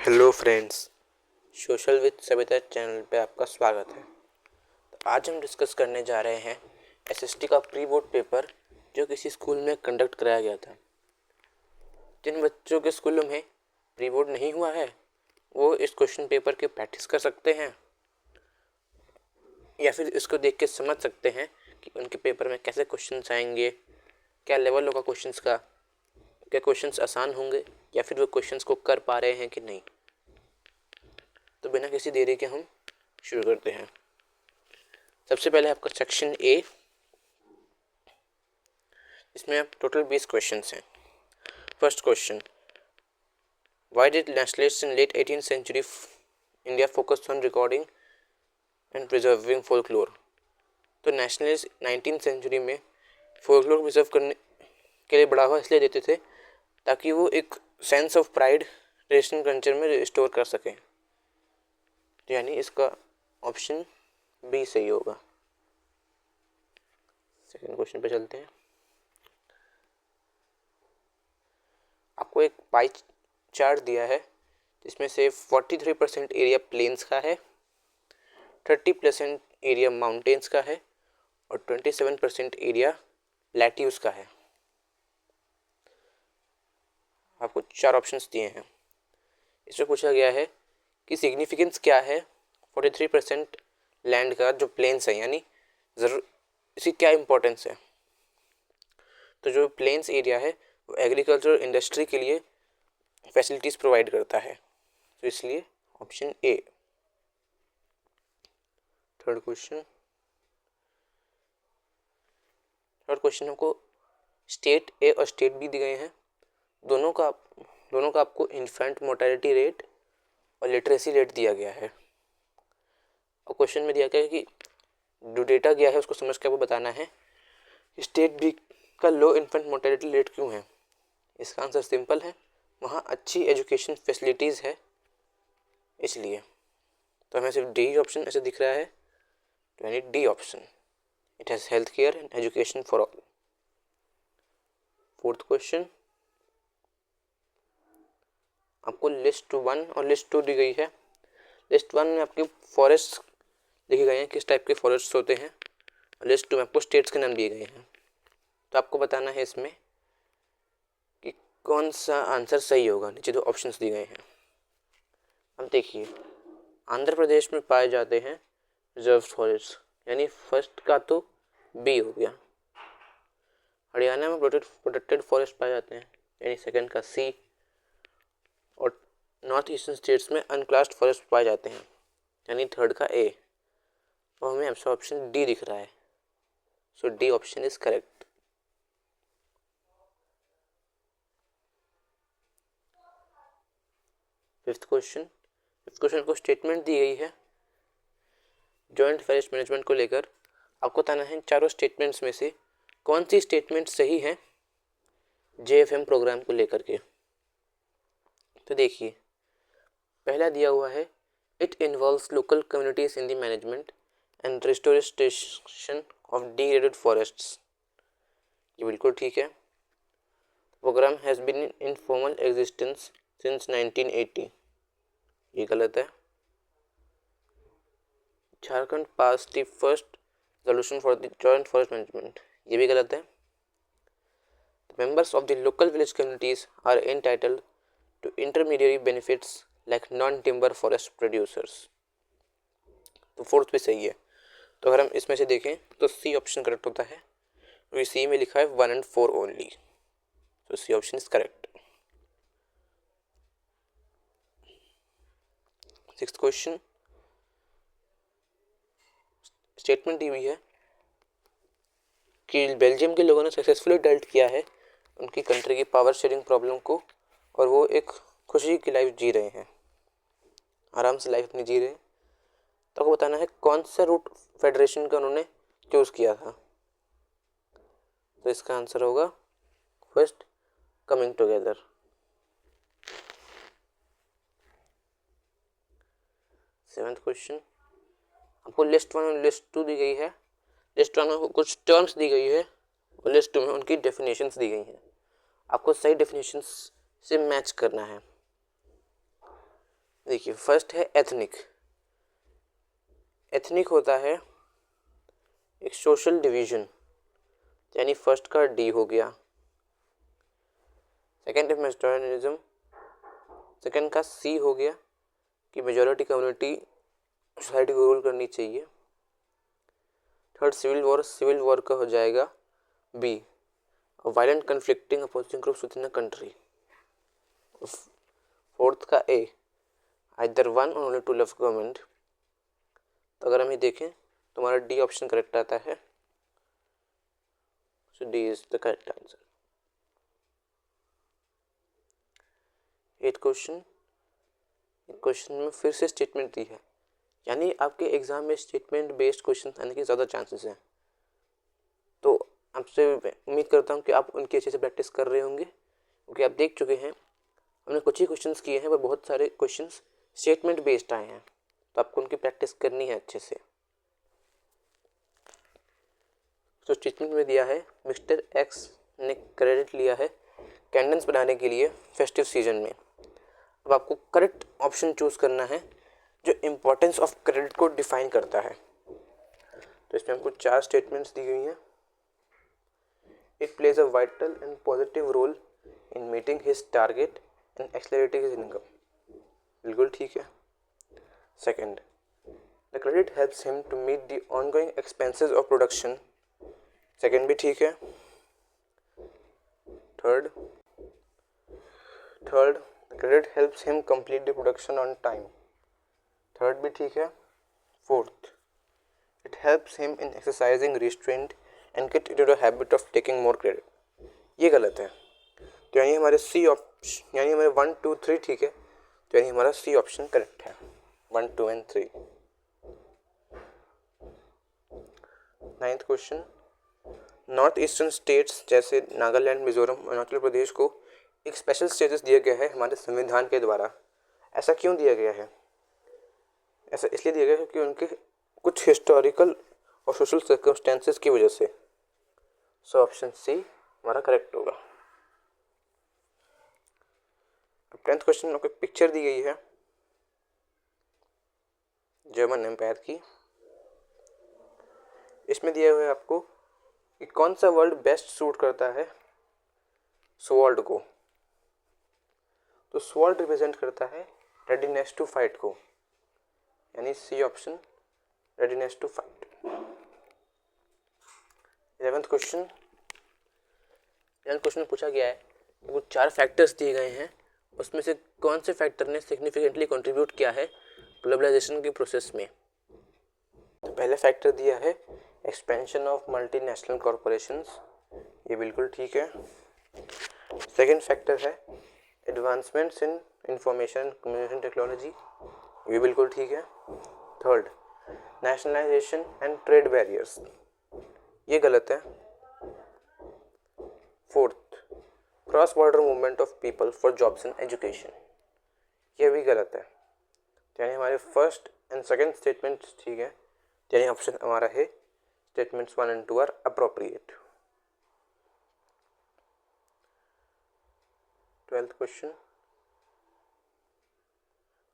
Hello friends, social with Savita channel पे आपका स्वागत है। तो आज हम डिस्कस करने जा रहे हैं एसएसटी का प्री बोर्ड पेपर जो किसी स्कूल में कंडक्ट कराया गया था। जिन बच्चों के स्कूलों में प्री बोर्ड नहीं हुआ है वो इस क्वेश्चन पेपर की प्रैक्टिस कर सकते हैं या फिर इसको देख के समझ सकते हैं कि उनके पेपर में कैसे क्वेश्चंस आएंगे, क्या लेवल होगा क्वेश्चंस का, क्या क्वेश्चंस आसान होंगे या फिर वो क्वेश्चंस को कर पा रहे हैं कि नहीं। तो बिना किसी देरी के हम शुरू करते हैं। सबसे पहले आपका सेक्शन ए, इसमें आप टोटल 20 क्वेश्चंस हैं। First question, why did nationalist in late 18th century India focus on recording and preserving folklore. तो नेशनलिस्ट 19th सेंचुरी में फोल्कलोर प्रिजर्व करने के लिए बढ़ावा इसलिए देते थे ताकि वो एक sense of pride traditional culture में रिस्टोर कर सकें। यानी इसका ऑप्शन बी सही होगा। सेकंड क्वेश्चन पे चलते हैं। आपको एक पाई चार्ट दिया है जिसमें से 43% एरिया प्लेन्स का है, 30% एरिया माउंटेन्स का है और 27% एरिया प्लेट्यूज का है। आपको 4 ऑप्शंस दिए हैं। इसमें पूछा गया है कि सिग्निफिकेंस क्या है 43% लैंड का जो प्लेन्स है, यानी इसकी क्या इम्पोर्टेंस है। तो जो प्लेन्स एरिया है वो एग्रीकल्चर इंडस्ट्री के लिए फैसिलिटीज़ प्रोवाइड करता है, तो इसलिए ऑप्शन ए। थर्ड क्वेश्चन हमको स्टेट ए और स्टेट बी दिए गए हैं। दोनों का आपको इन्फेंट मोर्टेलिटी रेट और लिटरेसी रेट दिया गया है। और क्वेश्चन में दिया गया है कि जो डेटा गया है उसको समझ के आपको बताना है स्टेट बी का लो इन्फेंट मोर्टेलिटी रेट क्यों है। इसका आंसर सिंपल है, वहाँ अच्छी एजुकेशन फैसिलिटीज़ है इसलिए। तो हमें सिर्फ डी ऑप्शन ऐसे दिख रहा है, तो यानी D option, it has health care and education for all. Fourth question, आपको लिस्ट 1 और लिस्ट 2 दी गई है। लिस्ट 1 में आपके फॉरेस्ट लिखे गए हैं, किस टाइप के फॉरेस्ट होते हैं, और लिस्ट 2 में आपको स्टेट्स के नाम दिए गए हैं। तो आपको बताना है इसमें कि कौन सा आंसर सही होगा। नीचे 2 ऑप्शंस दिए गए हैं। अब देखिए, आंध्र प्रदेश में पाए जाते हैं रिजर्व फॉरेस्ट, यानी फर्स्ट का तो बी हो गया। हरियाणा में प्रोटेक्टेड फॉरेस्ट पाए जाते हैं, यानी सेकंड का सी। और नॉर्थ ईस्टर्न स्टेट्स में अनक्लास्ड फॉरेस्ट पाए जाते हैं, यानी थर्ड का ए। और हमें ऑप्शन डी दिख रहा है, so D option is correct. Fifth question को स्टेटमेंट दी गई है जॉइंट फॉरेस्ट मैनेजमेंट को लेकर। आपको बताना है चारों स्टेटमेंट्स में से कौन सी स्टेटमेंट सही है जेएफएम प्रोग्राम को लेकर के। तो देखिए, पहला दिया हुआ है it involves local communities in the management and restoration of degraded forests. ये बिल्कुल ठीक है। Programme has been in informal existence since 1980। ये गलत है। Jharkhand pass the first resolution for the joint forest management. ये भी गलत है। Members of the local village communities are entitled to intermediate benefits like non timber forest producers. तो fourth भी सही है। तो अगर हम इसमें से देखें तो सी ऑप्शन करेक्ट होता है, क्योंकि सी में लिखा है 1 and 4 ओनली। तो C option is correct. Sixth question, statement दी हुई है कि बेल्जियम के लोगों ने सक्सेसफुली डेल्ट किया है उनकी कंट्री की पावर शेयरिंग प्रॉब्लम को, और वो एक खुशी की लाइफ जी रहे हैं, आराम से लाइफ अपनी जी रहे हैं। तो आपको बताना है कौन सा रूट फेडरेशन का उन्होंने चूज किया था। तो इसका आंसर होगा first, coming together. Seventh question, आपको लिस्ट 1 और लिस्ट 2 दी गई है। लिस्ट 1 में कुछ टर्म्स दी गई है और लिस्ट 2 में उनकी डेफिनेशंस दी गई हैं। आपको सही डेफिनेशंस से मैच करना है। देखिए फर्स्ट है एथनिक। एथनिक होता है एक सोशल डिवीजन, यानी फर्स्ट का डी हो गया। सेकंड है मेजोरिटरिज्म, सेकंड का सी हो गया कि मेजोरिटी कम्युनिटी सोसाइटी को रूल करनी चाहिए। थर्ड सिविल वॉर का हो जाएगा B, violent conflicting opposing groups within a country. Fourth का ए, आइदर वन और ओनली टू लेफ्ट गवर्नमेंट। तो अगर हम ये देखें तो हमारा डी ऑप्शन करेक्ट आता है, so D is the correct answer. 8th question में फिर से स्टेटमेंट दी है, यानी आपके एग्जाम में स्टेटमेंट बेस्ड क्वेश्चन आने के ज़्यादा चांसेस हैं। तो आपसे उम्मीद करता हूँ कि आप उनकी अच्छे से प्रैक्टिस कर रहे होंगे, क्योंकि आप देख चुके हैं हमने कुछ ही क्वेश्चंस किए हैं पर बहुत सारे क्वेश्चंस स्टेटमेंट बेस्ड आए हैं, तो आपको उनकी प्रैक्टिस करनी है अच्छे से। तो स्टेटमेंट में दिया है मिस्टर एक्स ने क्रेडिट लिया है कैंडल्स बनाने के लिए फेस्टिव सीजन में। अब आपको करेक्ट ऑप्शन चूज करना है जो इम्पोर्टेंस ऑफ क्रेडिट को डिफाइन करता है। तो इसमें हमको 4 स्टेटमेंट्स दी गई हैं। It plays a vital and positive role in meeting his target and accelerating his income, बिल्कुल ठीक है। Second, the credit helps him to meet the ongoing expenses of production, second भी ठीक है। Third, credit helps him complete the production on time, third भी ठीक है। Fourth, it helps him in exercising restraint and get into the habit of taking more credit, ये गलत है। तो यानी हमारे सी ऑप्शन, यानी हमारे 1, 2, 3 ठीक है, तो यानी हमारा सी ऑप्शन करेक्ट है, 1, 2 and 3। 9th question, north eastern states जैसे नागालैंड, मिजोरम, अरुणाचल प्रदेश को एक स्पेशल स्टेटस दिया गया है हमारे संविधान के द्वारा। ऐसा क्यों दिया गया है? ऐसा इसलिए दिया गया है क्योंकि उनके कुछ हिस्टोरिकल और सोशल सर्कमस्टेंसेस की वजह से। सो ऑप्शन सी हमारा करेक्ट होगा। 10th क्वेश्चन में आपको पिक्चर दी गई है जर्मन एम्पायर की। इसमें दिया हुआ है आपको कि कौन सा वर्ड बेस्ट सूट करता है स्वॉर्ड को। तो स्वॉर्ड रिप्रेजेंट करता है रेडीनेस टू फाइट को, यानी C option, readiness to fight. 11th question में पूछा गया है कि वो 4 फैक्टर्स दिए गए हैं, उसमें से कौन से फैक्टर ने सिग्निफिकेंटली कंट्रीब्यूट किया है ग्लोबलाइजेशन के प्रोसेस में। तो पहले फैक्टर दिया है एक्सपेंशन ऑफ मल्टीनेशनल कॉरपोरेशंस, ये बिल्कुल ठीक है। सेकंड फैक्टर है एडवांसमेंट्स इन इंफॉर्मेशन कम्युनिकेशन टेक्नोलॉजी, ये बिल्कुल ठीक है। Third, nationalisation and trade barriers, ये गलत है। Fourth, cross border movement of people for jobs and education, ये भी गलत है। यानी हमारे फर्स्ट एंड सेकंड स्टेटमेंट ठीक है, यानी ऑप्शन हमारा है statements 1 and 2 are appropriate. 12th question,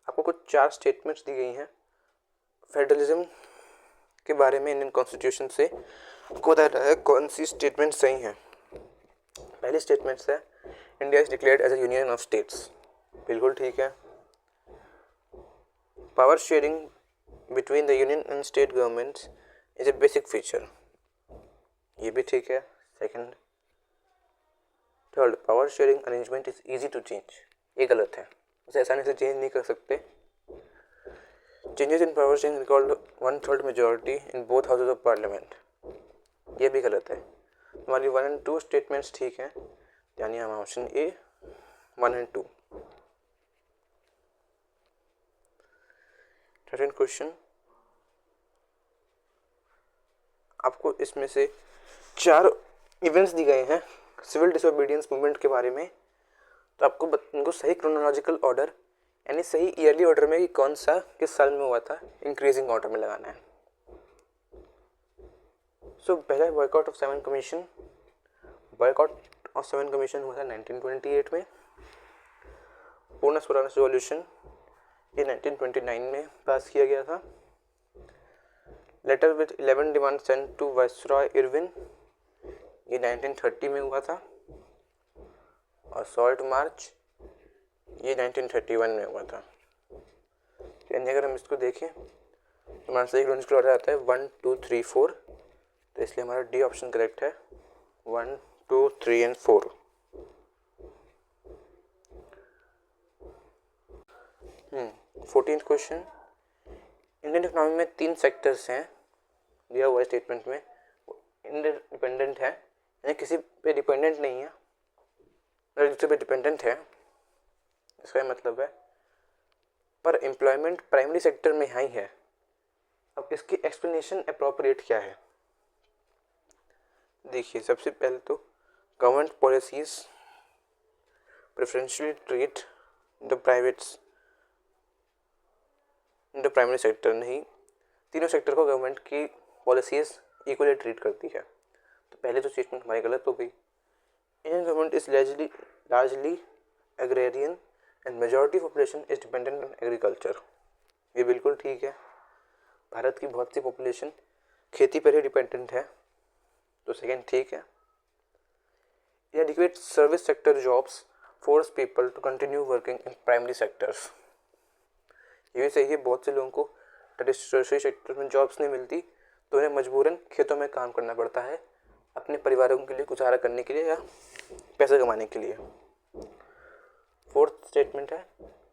आपको कुछ 4 स्टेटमेंट्स दी गई हैं फेडरलिज्म के बारे में इंडियन कॉन्स्टिट्यूशन से। आपको बता रहा है कौन सी स्टेटमेंट सही है। पहली स्टेटमेंट है India is declared as a union of states, बिल्कुल ठीक है। Power sharing between the union and state governments is a basic feature, ये भी ठीक है। Second, third, power sharing arrangement is easy to change, ये गलत है, उसे आसानी से चेंज नहीं कर सकते। Changes in power sharing record 1/3 majority in both houses of parliament, ये भी गलत है। हमारी 1 and 2 स्टेटमेंट्स ठीक हैं, यानी हम option A 1 and 2। 13th question, आपको इसमें से 4 इवेंट्स दी गए हैं सिविल डिसोबीडियंस मूवमेंट के बारे में। तो आपको उनको सही क्रोनोलॉजिकल ऑर्डर यानी सही ईयरली ऑर्डर में कि कौन सा किस साल में हुआ था, इंक्रीजिंग ऑर्डर में लगाना है। सो पहला boycott of 7 commission, boycott of 7 commission हुआ था 1928 में। पूर्ण स्वराज रेवोल्यूशन ये 1929 में पास किया गया था। Letter with 11 demand sent to viceroy Irwin, ये 1930 में हुआ था। और सॉल्ट मार्च ये 1931 में हुआ था। यानी अगर हम इसको देखें तो हमारे सही क्रोनोलॉजिकल ऑर्डर आता है 1 2 3 4, तो इसलिए हमारा डी ऑप्शन करेक्ट है, 1 2 3 and 4। 14th question, Indian economy में 3 सेक्टर्स हैं दिया हुआ स्टेटमेंट में, इंडिपेंडेंट है यानी किसी पे डिपेंडेंट नहीं है, अगर दूसरे पे डिपेंडेंट है इसका मतलब है, पर एम्प्लॉयमेंट प्राइमरी सेक्टर में हाई है। अब इसकी एक्सप्लेनेशन अप्रोप्रिएट क्या है? देखिए, सबसे पहले तो government policies preferentially treat the privates in the primary sector, नहीं, तीनों सेक्टर को गवर्नमेंट की पॉलिसीज इक्वली ट्रीट करती है। तो पहले तो स्टेटमेंट हमारी गलत हो गई। Indian government is largely agrarian and majority population is dependent on agriculture, ये बिल्कुल ठीक है। भारत की बहुत सी पॉपुलेशन खेती पर ही डिपेंडेंट है, तो सेकेंड ठीक है। Inadequate service sector jobs force people to continue working in primary sectors, ये भी सही है। बहुत से लोगों को टर्शियरी सेक्टर में जॉब्स नहीं मिलती, तो उन्हें मजबूरन खेतों में काम करना पड़ता है अपने परिवारों के लिए गुजारा करने के लिए या पैसे कमाने के लिए। फोर्थ स्टेटमेंट है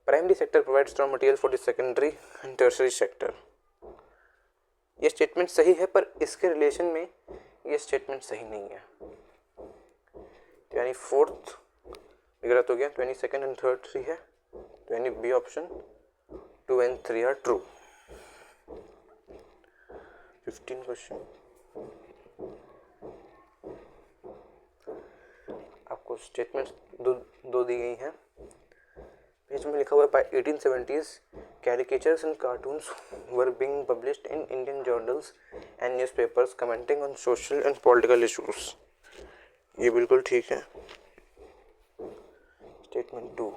primary sector provides raw material for the secondary and tertiary sector, ये स्टेटमेंट सही है, पर इसके रिलेशन में ये स्टेटमेंट सही नहीं है, यानी फोर्थ गलत हो गया। 22nd एंड थर्ड सही है, तो यानी B option 2 and 3 are true। 15 question, आपको स्टेटमेंट दो दी गई हैं। पेज में लिखा हुआ है by 1870s caricatures and cartoons were being published in Indian journals and newspapers commenting on social and political issues, ये बिल्कुल ठीक है। Statement 2,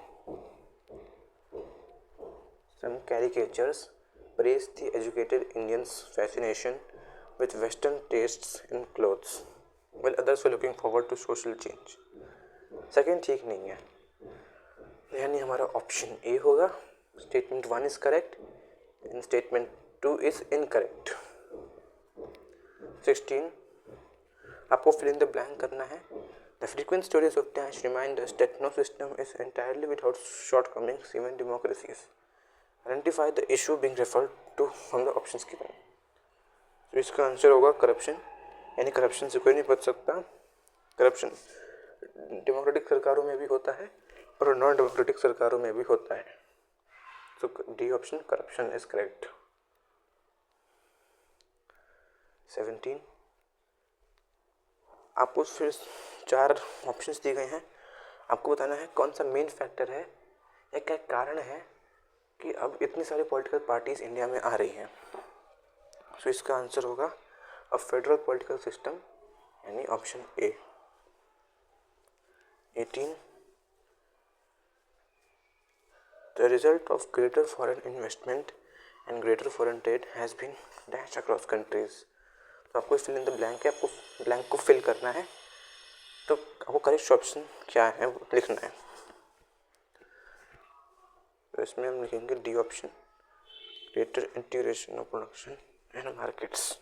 some caricatures praise the educated Indians' fascination with Western tastes in clothes, while others were looking forward to social change, second ठीक नहीं है, यानी हमारा option A होगा। Statement 1 is correct and statement 2 is incorrect. 16, आपको fill in the blank करना है। The frequent stories of dash remind us that no system is entirely without shortcomings, even democracies. Identify the issue being referred to from the options given, तो इसका answer होगा corruption, यानी corruption से कोई नहीं बच सकता। करप्शन डेमोक्रेटिक सरकारों में भी होता है और नॉन डेमोक्रेटिक सरकारों में भी होता है, तो D option corruption is correct. 17, आपको फिर 4 ऑप्शंस दिए गए हैं, आपको बताना है कौन सा मेन फैक्टर है या क्या कारण है कि अब इतनी सारी पॉलिटिकल पार्टीज इंडिया में आ रही हैं। तो इसका आंसर होगा अ फेडरल पॉलिटिकल सिस्टम, यानी option A. 18, the result of greater foreign investment and greater foreign trade has been dashed across countries, तो आपको फिल इन द ब्लैंक है, आपको ब्लैंक को फिल करना है, तो आपको करेक्ट ऑप्शन क्या है वो लिखना है। तो इसमें हम लिखेंगे D option, greater integration of production and markets,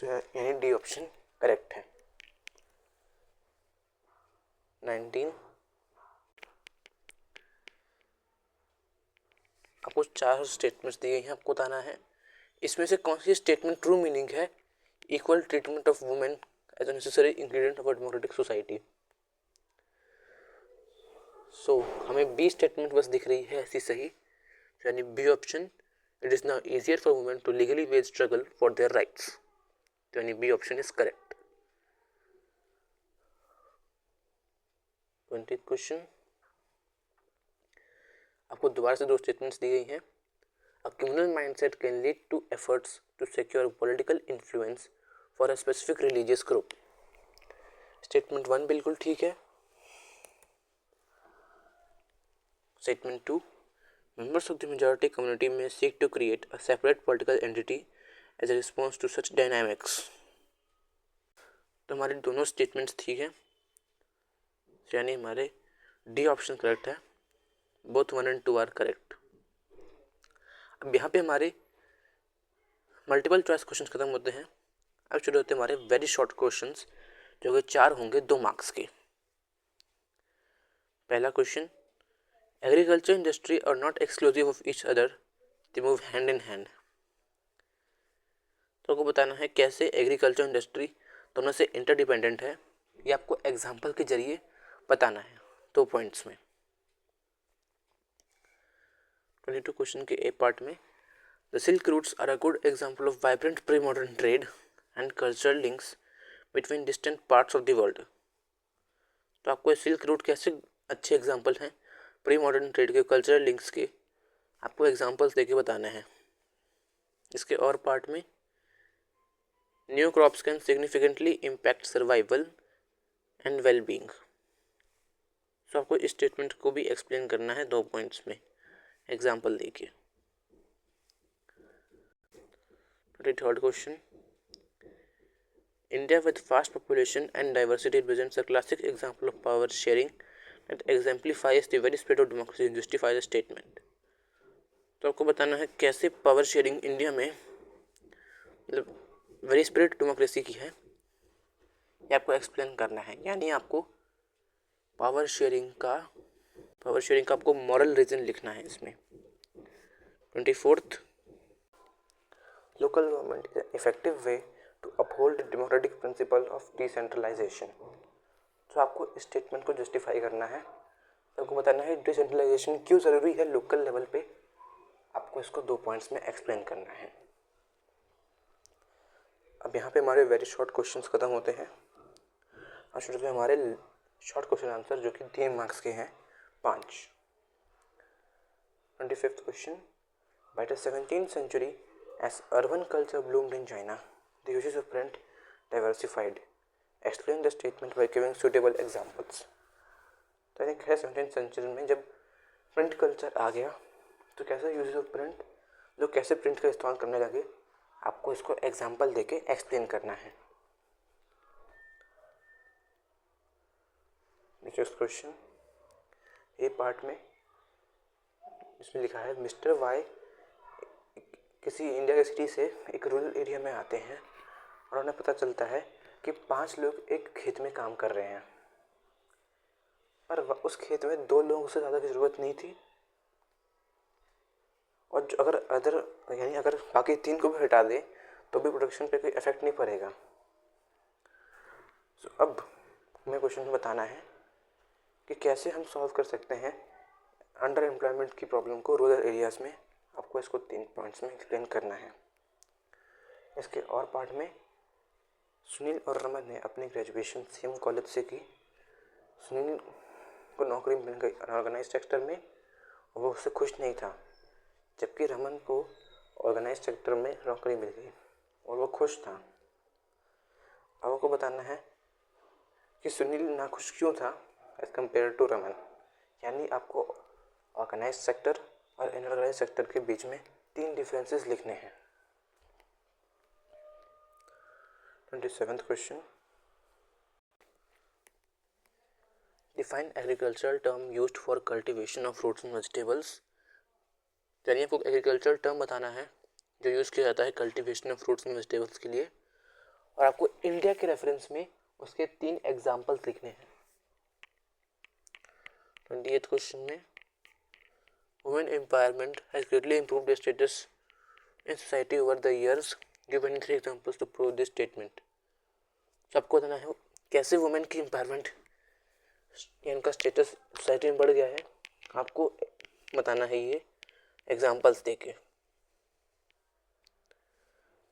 यानी डी ऑप्शन करेक्ट है। 19, आपको 4 स्टेटमेंट्स दी गई हैं, आपको बताना है इसमें से कौन सी स्टेटमेंट ट्रू मीनिंग है equal treatment of women as a necessary ingredient of a democratic society. So हमें बी स्टेटमेंट बस दिख रही है ऐसी सही, यानी B option, it is now easier for women to legally wage struggle for their rights, तो यानी B option is correct. 20th question, आपको दोबारा से 2 स्टेटमेंट्स दी गई हैं। A communal mindset can lead to efforts to secure political influence for a specific religious group. Statement 1 बिल्कुल ठीक है। Statement 2. Members of the majority community may seek to create a separate political entity as a response to such dynamics. तो हमारे दोनों statements ठीक है, यानी हमारे डी ऑप्शन करेक्ट है. Both 1 and 2 are correct. अब यहाँ पे हमारे मल्टीपल चॉइस क्वेश्चन खत्म होते हैं. अब शुरू होते हैं हमारे वेरी शॉर्ट क्वेश्चंस, जो कि 4 होंगे 2 मार्क्स के. पहला question, agriculture industry are not exclusive of each other, they move hand in hand. तो आपको बताना है कैसे एग्रीकल्चर इंडस्ट्री दोनों से इंटरडिपेंडेंट है. ये आपको एग्जाम्पल के जरिए बताना है 2 पॉइंट्स में. 22 क्वेश्चन के ए पार्ट में, the silk routes are a good example of vibrant pre modern trade and cultural links between distant parts of the world. तो आपको सिल्क रूट कैसे अच्छे एग्जाम्पल हैं प्री मॉडर्न ट्रेड के, cultural links के, आपको examples देके बताना है. इसके और पार्ट में, new crops can significantly impact survival and well being. So आपको इस स्टेटमेंट को भी एक्सप्लेन करना है 2 पॉइंट्स में एग्जाम्पल देके. 23rd question, India with vast population and diversity presents a classic example of power sharing that exemplifies the very spirit of democracy and justifies the statement. तो आपको बताना है कैसे पावर शेयरिंग इंडिया में मतलब very spirit democracy की है, ये आपको एक्सप्लेन करना है. यानी आपको पावर शेयरिंग का आपको मॉरल रीजन लिखना है इसमें. 24th, local government is an effective way to uphold the democratic principle of decentralization. तो आपको इस स्टेटमेंट को जस्टिफाई करना है. तो आपको बताना है डिसेंट्रलाइजेशन क्यों ज़रूरी है लोकल लेवल पे. आपको इसको 2 पॉइंट्स में एक्सप्लेन करना है. अब यहाँ पे हमारे वेरी शॉर्ट क्वेश्चंस खत्म होते हैं. और शुरू में हमारे शॉर्ट क्वेश्चन आंसर जो कि 3 मार्क्स के हैं 5. 25th question, by the 17th century as urban culture bloomed in China, the uses of print diversified. Explain the statement by giving suitable examples. तो यानी है 17th सेंचुरी में जब प्रिंट कल्चर आ गया तो कैसे यूजेस ऑफ प्रिंट, लोग कैसे प्रिंट का इस्तेमाल करने लगे, आपको इसको एग्जाम्पल देके एक्सप्लेन करना है. नेक्स्ट क्वेश्चन, ए पार्ट में इसमें लिखा है मिस्टर वाई किसी इंडिया के सिटी से एक रूरल एरिया में आते हैं और उन्हें पता चलता है कि 5 लोग एक खेत में काम कर रहे हैं, पर उस खेत में 2 लोगों से ज़्यादा की ज़रूरत नहीं थी. और अगर बाकी 3 को भी हटा दे तो भी प्रोडक्शन पे कोई इफेक्ट नहीं पड़ेगा. अब हमें क्वेश्चन में बताना है कि कैसे हम सॉल्व कर सकते हैं अंडर एम्प्लॉयमेंट की प्रॉब्लम को रूरल एरियाज़ में. आपको इसको 3 पॉइंट्स में एक्सप्लेन करना है. इसके और पार्ट में, सुनील और रमन ने अपनी ग्रेजुएशन सेम कॉलेज से की. सुनील को नौकरी मिल गई ऑर्गेनाइज सेक्टर में और वो उससे खुश नहीं था, जबकि रमन को ऑर्गेनाइज सेक्टर में नौकरी मिल गई और वो खुश था. अब आपको बताना है कि सुनील नाखुश क्यों था एज कम्पेयर टू रमन. यानी आपको ऑर्गेनाइज सेक्टर और इनऑर्गेनाइज सेक्टर के बीच में 3 डिफरेंसेस लिखने हैं. 27th question, define agricultural term used for cultivation of fruits and vegetables. यानी आपको एग्रीकल्चरल टर्म बताना है जो यूज़ किया जाता है cultivation of fruits and vegetables के लिए, और आपको इंडिया के रेफरेंस में उसके 3 एग्जाम्पल्स लिखने हैं. 28th क्वेश्चन में, women empowerment has greatly improved the status in society over the years, given 3 examples to prove this statement. तो आपको बताना है कैसे वुमेन की एम्पावरमेंट या इनका स्टेटस सोसाइटी में बढ़ गया है. आपको बताना है ये एग्जाम्पल्स देके.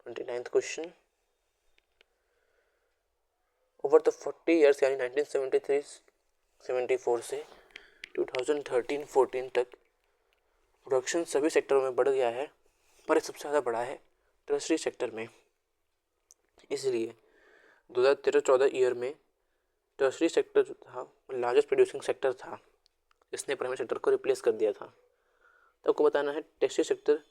29th question, over the 40 years यानी 1973-74 से 2013-14 तक प्रोडक्शन सभी सेक्टरों में बढ़ गया है, पर सबसे ज़्यादा बढ़ा है टर्शरी सेक्टर में. इसलिए 2013-14 ईयर में टर्शरी सेक्टर जो था लार्जेस्ट प्रोड्यूसिंग सेक्टर था. इसने प्राइवेट सेक्टर को रिप्लेस कर दिया था। तो आपको बताना है टैक्सी सेक्टर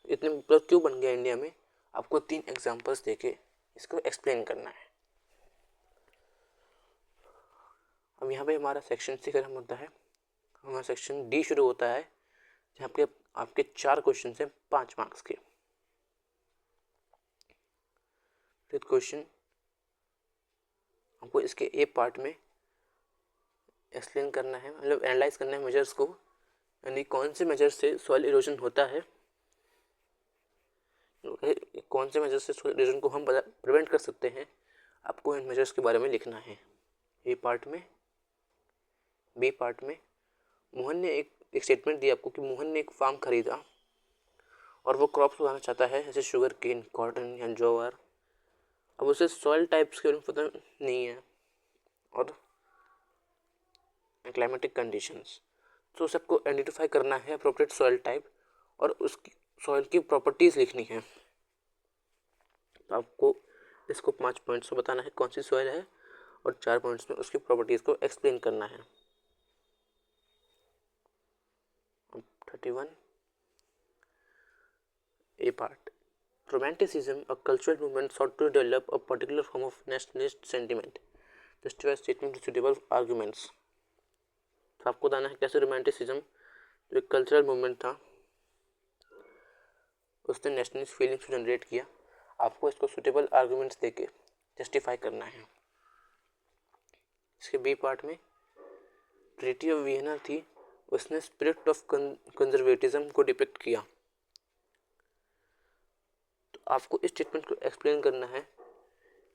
इतने पॉपुलर क्यों बन गया इंडिया में। आपको 3 एग्जांपल्स देके इसको एक्सप्लेन करना है। अब यहाँ पे हमारा सेक्शन सी खत्म होता है, हमारा सेक्शन डी शुरू होता है, जहाँ पे आपके 4 क्वेश्चन हैं 5 मार्क्स के। क्वेश्चन आपको इसके ए पार्ट में एक्सप्लेन करना है, मतलब एनालाइज करना है मेजर्स को, यानी कौन से मेजर से सॉइल इरोजन होता है, कौन से मेजर से सॉइल इरोजन को हम प्रिवेंट कर सकते हैं। आपको इन मेजर्स के बारे में लिखना है ए पार्ट में। बी पार्ट में मोहन ने एक स्टेटमेंट दिया आपको कि मोहन ने एक फार्म खरीदा और वो क्रॉप्स उगाना चाहता है, जैसे शुगर केन, कॉटन या ज्वार। अब उसे सॉइल टाइप्स के बारे में पता नहीं है और क्लाइमेटिक कंडीशंस, तो उसे आपको आइडेंटिफाई करना है अप्रोप्रिएट सॉइल टाइप और उसकी सॉइल की प्रॉपर्टीज़ लिखनी है। तो आपको इसको 5 पॉइंट्स में बताना है कौन सी सॉइल है और 4 पॉइंट्स में उसकी प्रॉपर्टीज़ को एक्सप्लेन करना है। 31 A part, romanticism, a cultural movement sought to develop a particular form of nationalist sentiment, justify statement with suitable arguments। तो आपको बताना है कैसे रोमांटिसिज्म जो एक कल्चरल मूवमेंट था उसने नेशनलिस्ट फीलिंग्स को जनरेट किया। आपको इसको सुटेबल आर्गूमेंट्स देके जस्टिफाई करना है। इसके बी पार्ट में ट्रीटी ऑफ वियना थी, उसने स्पिरिट ऑफ कंजर्वेटिज्म को डिपिक्ट किया। तो आपको इस स्टेटमेंट को एक्सप्लेन करना है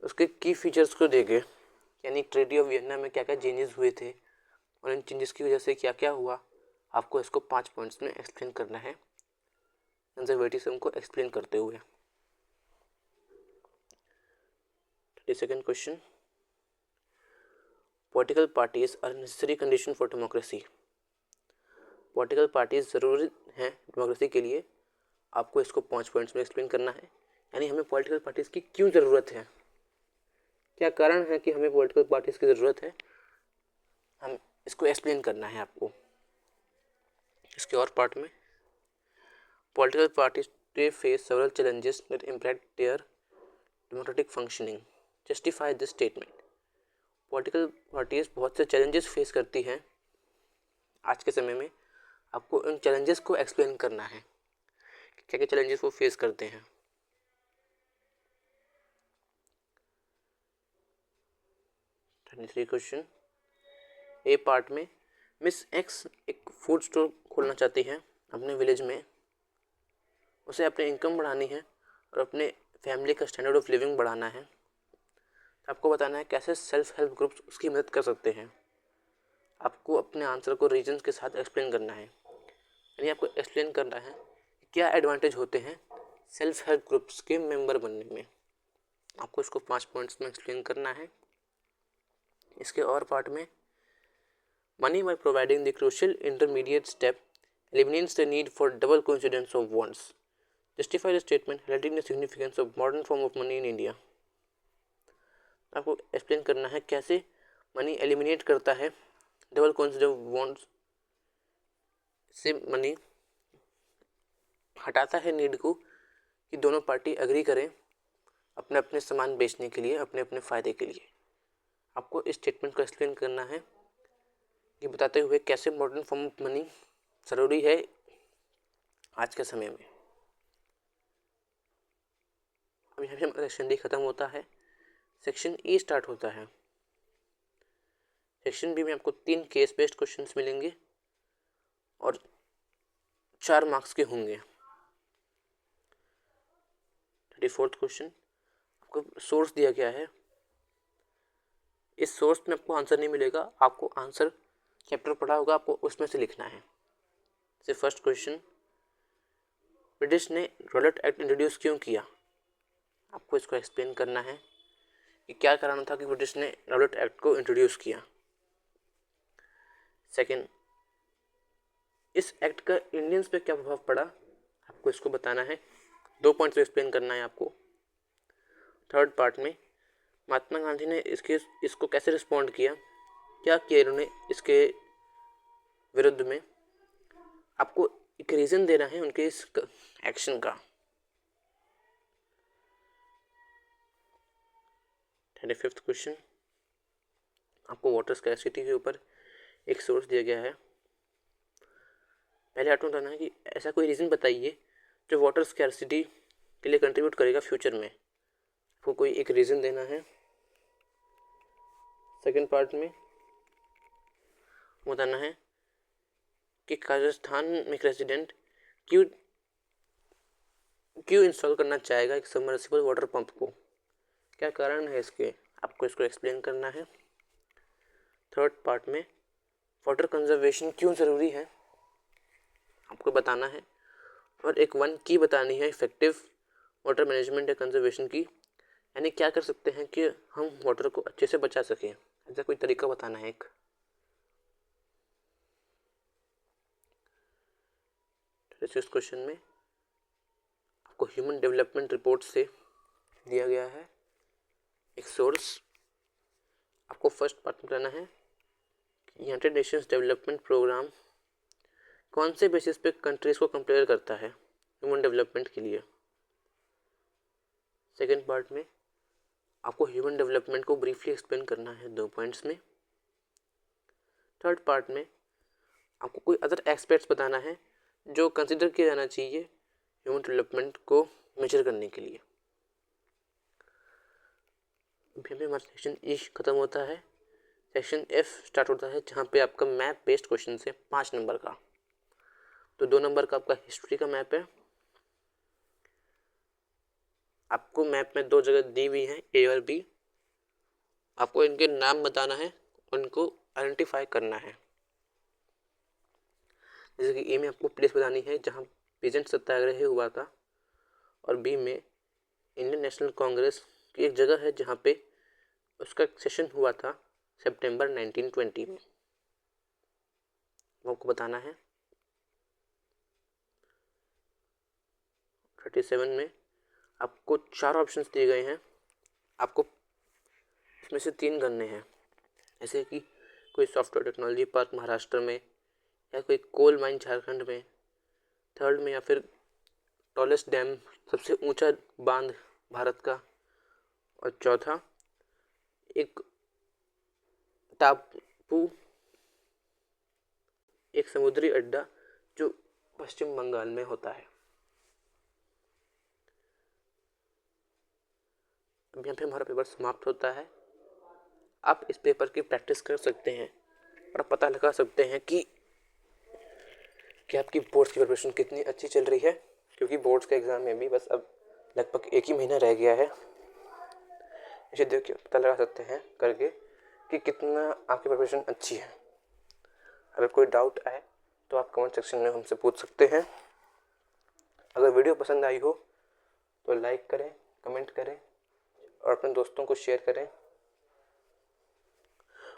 उसके की फीचर्स को देके, यानी ट्रीटी ऑफ वियना में क्या क्या चेंजेस हुए थे और इन चेंजेस की वजह से क्या क्या हुआ। आपको इसको 5 पॉइंट्स में एक्सप्लेन करना है कंजर्वेटिज्म को एक्सप्लेन करते हुए। 32nd question, political parties are necessary condition for democracy. Political parties ज़रूरी हैं डेमोक्रेसी के लिए। आपको इसको 5 पॉइंट्स में एक्सप्लेन करना है, यानी हमें पॉलिटिकल पार्टीज की क्यों ज़रूरत है, क्या कारण है कि हमें पॉलिटिकल पार्टीज की ज़रूरत है, हम इसको एक्सप्लेन करना है आपको। इसके और पार्ट में political parties today face several challenges that impact their democratic functioning, justify this statement. Political parties बहुत से चैलेंजेस फेस करती हैं आज के समय में। आपको इन चैलेंजेस को एक्सप्लेन करना है कि क्या क्या चैलेंजेस वो फेस करते हैं। 33 क्वेश्चन ए पार्ट में मिस एक्स एक फूड स्टोर खोलना चाहती है अपने विलेज में। उसे अपनी इनकम बढ़ानी है और अपने फैमिली का स्टैंडर्ड ऑफ लिविंग बढ़ाना है। आपको बताना है कैसे सेल्फ हेल्प ग्रुप्स उसकी मदद कर सकते हैं। आपको अपने आंसर को रीजन्स के साथ एक्सप्लेन करना है, यानी आपको एक्सप्लेन करना है क्या एडवांटेज होते हैं सेल्फ हेल्प ग्रुप्स के मेंबर बनने में। आपको इसको 5 पॉइंट्स में एक्सप्लेन करना है। इसके और पार्ट में money by providing the crucial intermediate step eliminates the need for double coincidence of wants, justify the statement highlighting the significance of modern form of money in India। आपको explain करना है कैसे money eliminate करता है double coincidence of wants से, money हटाता है need को कि दोनों पार्टी एग्री करें अपने अपने सामान बेचने के लिए, अपने अपने फ़ायदे के लिए। आपको इस स्टेटमेंट को एक्सप्लेन करना है कि बताते हुए कैसे मॉडर्न फॉर्म ऑफ मनी ज़रूरी है आज के समय में। अब यहाँ पे हमारा सेक्शन डी खत्म होता है, सेक्शन ई स्टार्ट होता है। सेक्शन बी में आपको 3 केस बेस्ड क्वेश्चंस मिलेंगे और 4 मार्क्स के होंगे। 34th क्वेश्चन, आपको सोर्स दिया गया है। इस सोर्स में आपको आंसर नहीं मिलेगा, आपको आंसर चैप्टर पढ़ा होगा, आपको उसमें से लिखना है। जैसे फर्स्ट क्वेश्चन, ब्रिटिश ने रॉलेट एक्ट इंट्रोड्यूस क्यों किया। आपको इसको एक्सप्लेन करना है कि क्या कारण था कि ब्रिटिश ने रॉलेट एक्ट को इंट्रोड्यूस किया। सेकंड, इस एक्ट का इंडियंस पे क्या प्रभाव पड़ा, आपको इसको बताना है, 2 पॉइंट्स में एक्सप्लेन करना है आपको। थर्ड पार्ट में महात्मा गांधी ने इसको कैसे रिस्पॉन्ड किया, क्या किया इन्होंने इसके विरुद्ध में आपको एक रीज़न देना है उनके इस एक्शन का। 35th क्वेश्चन, आपको वाटर स्कैर्सिटी के ऊपर एक सोर्स दिया गया है। पहले आपको बताना है कि ऐसा कोई रीज़न बताइए जो वाटर स्कैर्सिटी के लिए कंट्रीब्यूट करेगा फ्यूचर में। आपको कोई एक रीज़न देना है। सेकंड पार्ट में बताना है कि राजस्थान में एक रेजिडेंट क्यों इंस्टॉल करना चाहेगा एक सबमर्सिबल वाटर पंप को, क्या कारण है इसके, आपको इसको एक्सप्लेन करना है। थर्ड पार्ट में वाटर कंजर्वेशन क्यों ज़रूरी है आपको बताना है। और एक वन की बतानी है इफेक्टिव वाटर मैनेजमेंट या कंजर्वेशन की, यानी क्या कर सकते हैं कि हम वाटर को अच्छे से बचा सकें, ऐसा कोई तरीका बताना है एक। इस क्वेश्चन में आपको ह्यूमन डेवलपमेंट रिपोर्ट से दिया गया है एक सोर्स। आपको फर्स्ट पार्ट में बताना है कि यूनाइटेड नेशंस डेवलपमेंट प्रोग्राम कौन से बेसिस पे कंट्रीज को कंपेयर करता है ह्यूमन डेवलपमेंट के लिए। सेकेंड पार्ट में आपको ह्यूमन डेवलपमेंट को ब्रीफली एक्सप्लेन करना है 2 पॉइंट्स में। थर्ड पार्ट में आपको कोई अदर एस्पेक्ट्स बताना है जो कंसिडर किया जाना चाहिए ह्यूमन डेवलपमेंट को मेजर करने के लिए। अभी हमारा सेक्शन ई खत्म होता है, सेक्शन एफ स्टार्ट होता है जहाँ पे आपका मैप बेस्ड क्वेश्चन है 5 नंबर का। तो 2 नंबर का आपका हिस्ट्री का मैप है। आपको मैप में 2 जगह दी हुई हैं ए और बी, आपको इनके नाम बताना है, उनको आइडेंटिफाई करना है। जैसे कि ए में आपको प्लेस बतानी है जहाँ पेजेंट सत्याग्रह हुआ था, और बी में इंडियन नेशनल कांग्रेस की एक जगह है जहाँ पे उसका सेशन हुआ था सितंबर 1920 में, वो आपको बताना है। 37 में आपको 4 ऑप्शंस दिए गए हैं, आपको इसमें से 3 करने हैं। जैसे कि कोई सॉफ्टवेयर टेक्नोलॉजी पार्क महाराष्ट्र में, या कोई कोल माइन झारखंड में, थर्ड में या फिर टॉलेस्ट डैम सबसे ऊंचा बांध भारत का, और चौथा एक टापू एक समुद्री अड्डा जो पश्चिम बंगाल में होता है। अब यहाँ पे हमारा पेपर समाप्त होता है। आप इस पेपर की प्रैक्टिस कर सकते हैं और पता लगा सकते हैं कि आपकी बोर्ड्स की प्रिपरेशन कितनी अच्छी चल रही है, क्योंकि बोर्ड्स के एग्ज़ाम में भी बस अब लगभग 1 ही महीना रह गया है। इसे देख के पता लगा सकते हैं करके कि कितना आपकी प्रिपरेशन अच्छी है। अगर कोई डाउट आए तो आप कमेंट सेक्शन में हमसे पूछ सकते हैं। अगर वीडियो पसंद आई हो तो लाइक करें, कमेंट करें और अपने दोस्तों को शेयर करें,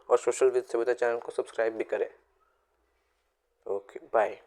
और सोशल विद सविता चैनल को सब्सक्राइब भी करें। Okay, bye.